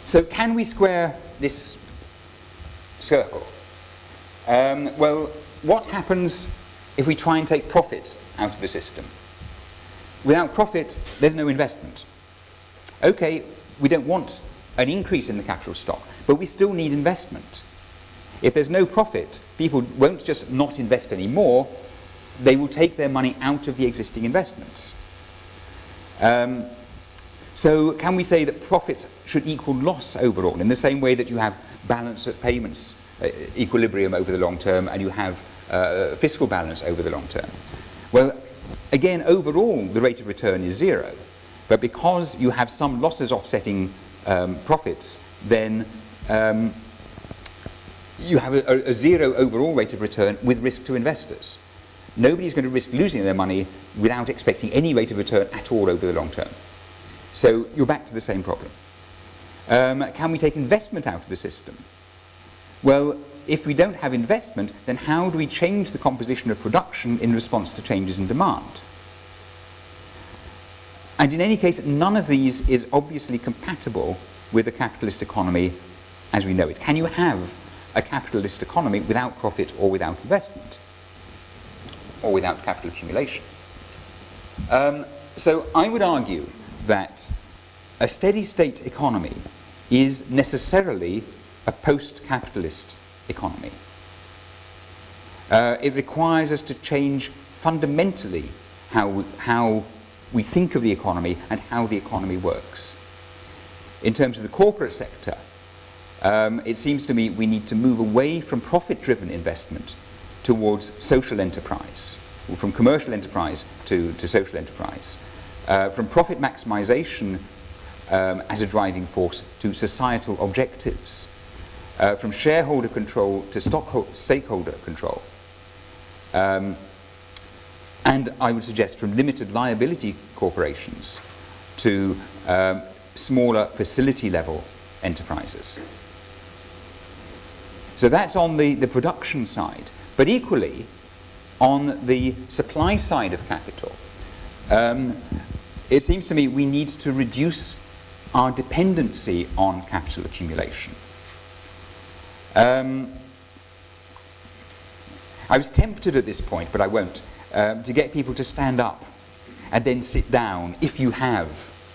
So can we square this circle? Well, what happens if we try and take profit out of the system? Without profit, there's no investment. Okay, we don't want an increase in the capital stock, but we still need investment. If there's no profit, people won't just not invest anymore, they will take their money out of the existing investments. So can we say that profit should equal loss overall, in the same way that you have balance of payments equilibrium over the long term and you have fiscal balance over the long term? Well, again, overall the rate of return is zero, but because you have some losses offsetting profits, then you have a zero overall rate of return with risk to investors. Nobody's going to risk losing their money without expecting any rate of return at all over the long term. So you're back to the same problem. Can we take investment out of the system? Well, if we don't have investment, then how do we change the composition of production in response to changes in demand? And in any case, none of these is obviously compatible with a capitalist economy as we know it. Can you have a capitalist economy without profit or without investment? Or without capital accumulation? So I would argue that a steady state economy is necessarily a post-capitalist economy. It requires us to change fundamentally how we think of the economy and how the economy works. In terms of the corporate sector, it seems to me we need to move away from profit-driven investment towards social enterprise, or from commercial enterprise to social enterprise, from profit maximization as a driving force to societal objectives, from shareholder control to stakeholder control, and I would suggest from limited liability corporations to smaller facility level enterprises. So that's on the production side. But equally, on the supply side of capital, it seems to me we need to reduce our dependency on capital accumulation. I was tempted at this point, but I won't, to get people to stand up and then sit down if you have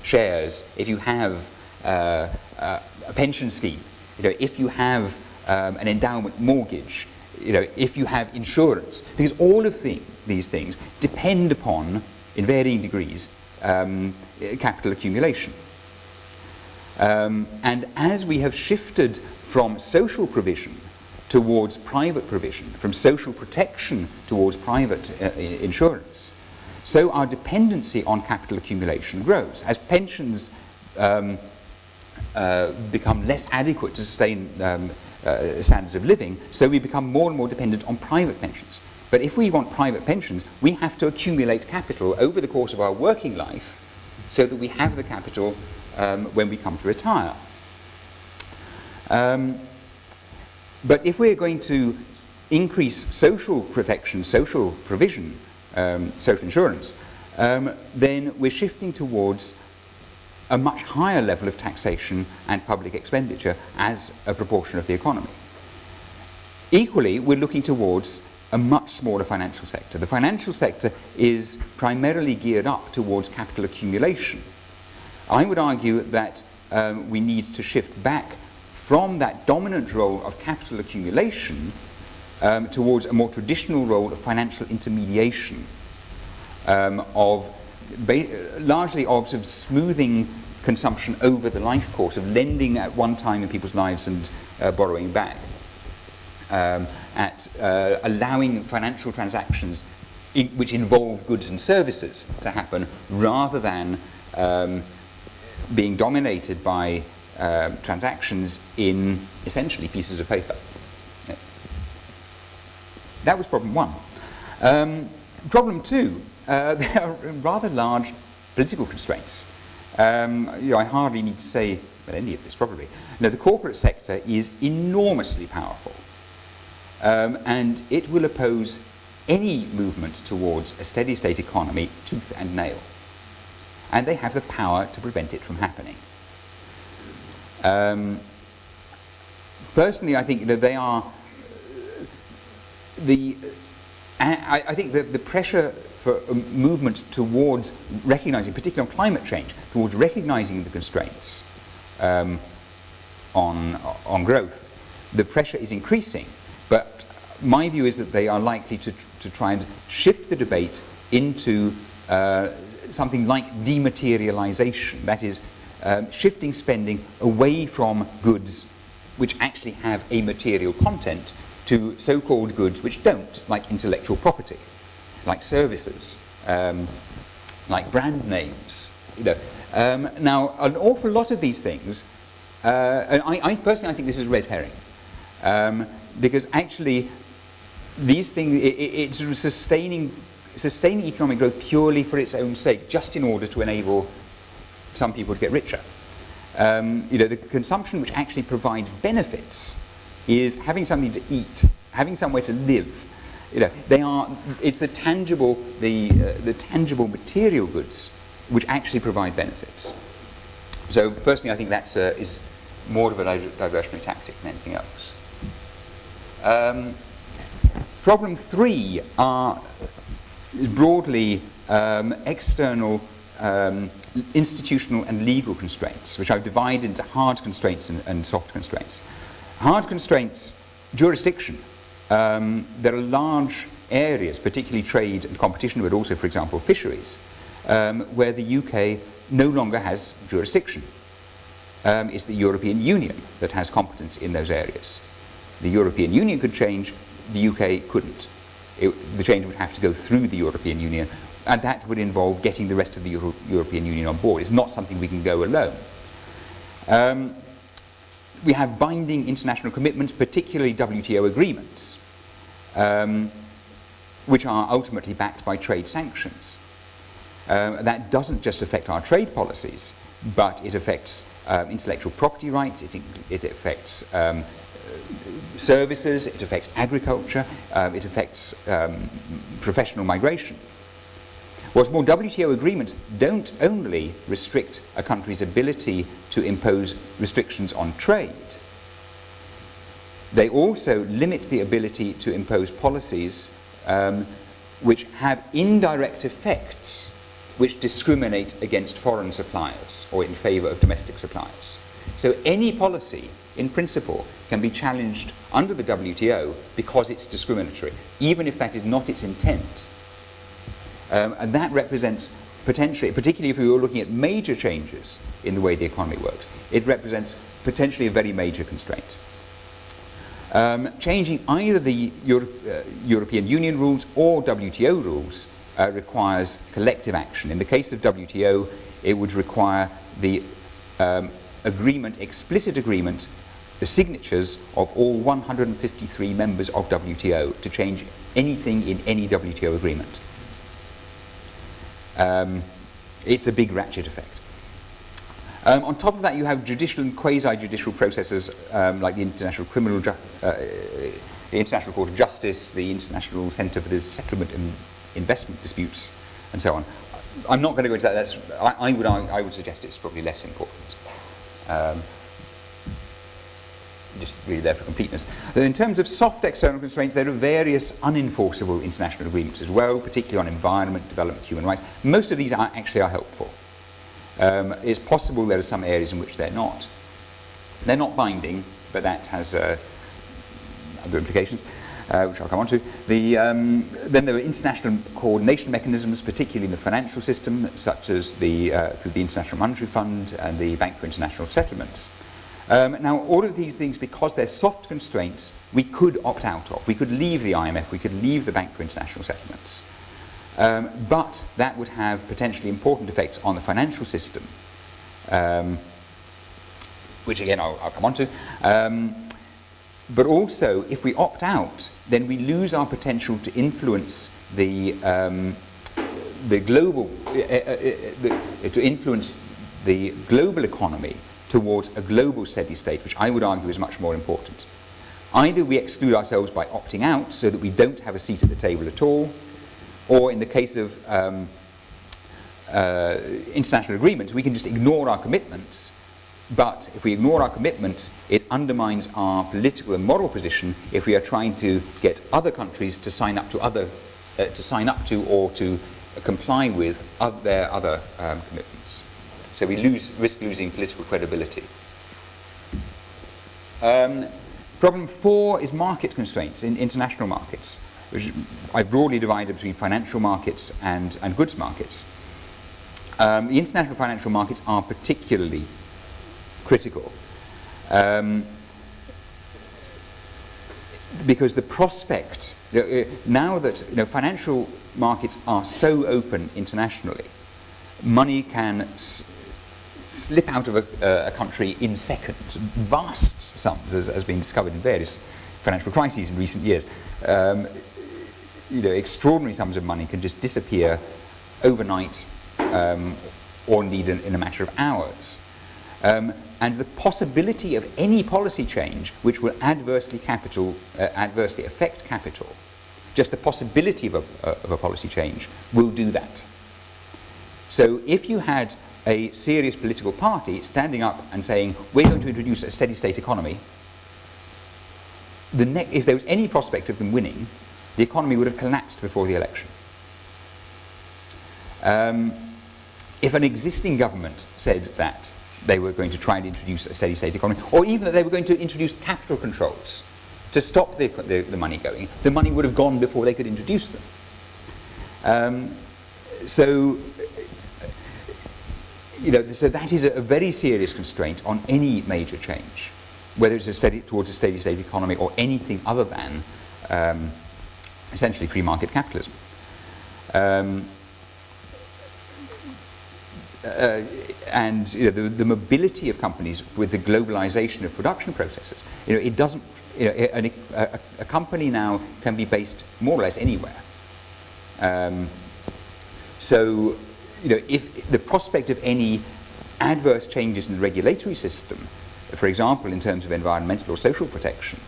shares, if you have a pension scheme, if you have an endowment mortgage, if you have insurance, because all of these things depend upon, in varying degrees, capital accumulation. And as we have shifted from social provision towards private provision, from social protection towards private insurance, so our dependency on capital accumulation grows. As pensions become less adequate to sustain standards of living, so we become more and more dependent on private pensions. But if we want private pensions, we have to accumulate capital over the course of our working life so that we have the capital when we come to retire. But if we're going to increase social protection, social provision, social insurance, then we're shifting towards a much higher level of taxation and public expenditure as a proportion of the economy. Equally, we're looking towards a much smaller financial sector. The financial sector is primarily geared up towards capital accumulation. I would argue that we need to shift back from that dominant role of capital accumulation towards a more traditional role of financial intermediation, largely of sort of smoothing consumption over the life course, of lending at one time in people's lives and borrowing back, at allowing financial transactions which involve goods and services to happen, rather than being dominated by transactions in essentially pieces of paper. That was problem one. Problem two, there are rather large political constraints. I hardly need to say any of this, probably. No, the corporate sector is enormously powerful, and it will oppose any movement towards a steady state economy tooth and nail, and they have the power to prevent it from happening. Personally, I think they are I think the pressure for a movement towards recognizing, particularly on climate change, towards recognizing the constraints on growth, the pressure is increasing. But my view is that they are likely to try and shift the debate into something like dematerialization, that is, shifting spending away from goods which actually have a material content to so-called goods which don't, like intellectual property, like services, like brand names. Now, an awful lot of these things, and I personally think this is a red herring, because actually these things, it's sustaining economic growth purely for its own sake, just in order to enable some people to get richer. The consumption which actually provides benefits is having something to eat, having somewhere to live. It's the tangible material goods which actually provide benefits. So personally, I think that's is more of a diversionary tactic than anything else. Problem 3 are broadly external institutional and legal constraints, which I've divided into hard constraints and soft constraints. Hard constraints, jurisdiction. There are large areas, particularly trade and competition, but also, for example, fisheries, where the UK no longer has jurisdiction. It's the European Union that has competence in those areas. The European Union could change, the UK couldn't. The change would have to go through the European Union, and that would involve getting the rest of the European Union on board. It's not something we can go alone. We have binding international commitments, particularly WTO agreements, which are ultimately backed by trade sanctions. That doesn't just affect our trade policies, but it affects intellectual property rights, it affects services, it affects agriculture, it affects professional migration. What's more, WTO agreements don't only restrict a country's ability to impose restrictions on trade, they also limit the ability to impose policies which have indirect effects which discriminate against foreign suppliers or in favour of domestic suppliers. So any policy, in principle, can be challenged under the WTO because it's discriminatory, even if that is not its intent. And that represents potentially, particularly if we were looking at major changes in the way the economy works, it represents potentially a very major constraint. Changing either the European Union rules or WTO rules requires collective action. In the case of WTO, it would require the explicit agreement, the signatures of all 153 members of WTO to change anything in any WTO agreement. It's a big ratchet effect. On top of that, you have judicial and quasi-judicial processes like the International International Court of Justice, the International Centre for the Settlement and Investment Disputes, and so on. I'm not going to go into that. I would suggest it's probably less important. Just really there for completeness. In terms of soft external constraints, there are various unenforceable international agreements as well, particularly on environment, development, human rights. Most of these are helpful. It's possible there are some areas in which they're not. They're not binding, but that has other implications, which I'll come on to. Then there are international coordination mechanisms, particularly in the financial system, such as through the International Monetary Fund and the Bank for International Settlements. Now, all of these things, because they're soft constraints, we could opt out of. We could leave the IMF, we could leave the Bank for International Settlements. But that would have potentially important effects on the financial system, which again I'll come on to. But also, if we opt out, then we lose our potential to influence the global economy towards a global steady state, which I would argue is much more important. Either we exclude ourselves by opting out so that we don't have a seat at the table at all, or in the case of international agreements, we can just ignore our commitments But if we ignore our commitments, it undermines our political and moral position if we are trying to get other countries to sign up to or to comply with their other commitments. So we risk losing political credibility. Problem 4 is market constraints in international markets, which I broadly divided between financial markets and goods markets. The international financial markets are particularly critical because the prospect, now that financial markets are so open internationally, money can slip out of a country in seconds, vast sums, as has been discovered in various financial crises in recent years. Extraordinary sums of money can just disappear overnight, or indeed in a matter of hours. And the possibility of any policy change which will adversely affect capital, just the possibility of a policy change will do that. So if you had a serious political party standing up and saying, we're going to introduce a steady state economy, if there was any prospect of them winning, the economy would have collapsed before the election. If an existing government said that they were going to try and introduce a steady state economy, or even that they were going to introduce capital controls to stop the money going, the money would have gone before they could introduce them. So that is a very serious constraint on any major change, whether it's towards a steady state economy or anything other than essentially free market capitalism. And the mobility of companies with the globalization of production processes, it doesn't. A company now can be based more or less anywhere. So, if the prospect of any adverse changes in the regulatory system, for example, in terms of environmental or social protection,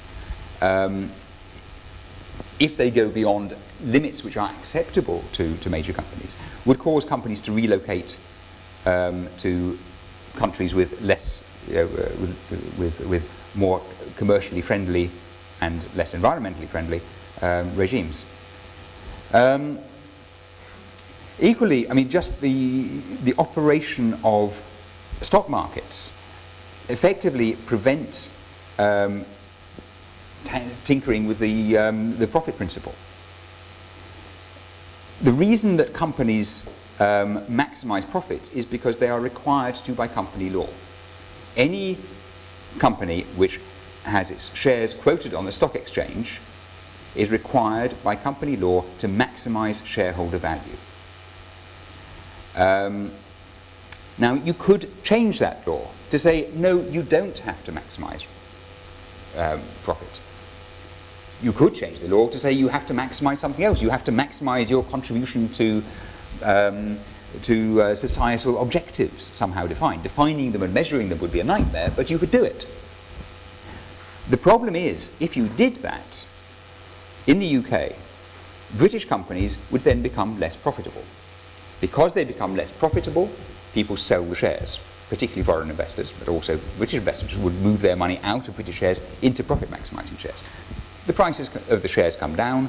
if they go beyond limits which are acceptable to major companies, would cause companies to relocate to countries with less, with more commercially friendly and less environmentally friendly regimes. Equally, I mean, just the operation of stock markets effectively prevents tinkering with the profit principle. The reason that companies maximize profits is because they are required to by company law. Any company which has its shares quoted on the stock exchange is required by company law to maximize shareholder value. Now, you could change that law to say, no, you don't have to maximize profit. You could change the law to say you have to maximize something else. You have to maximize your contribution to societal objectives somehow defined. Defining them and measuring them would be a nightmare, but you could do it. The problem is, if you did that, in the UK, British companies would then become less profitable. Because they become less profitable, people sell the shares, particularly foreign investors, but also British investors would move their money out of British shares into profit maximizing shares. The prices of the shares come down,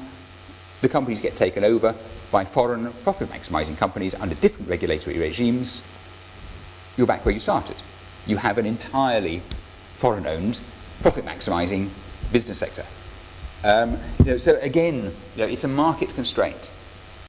the companies get taken over by foreign profit maximizing companies under different regulatory regimes. You're back where you started. You have an entirely foreign owned profit maximizing business sector. So again, it's a market constraint.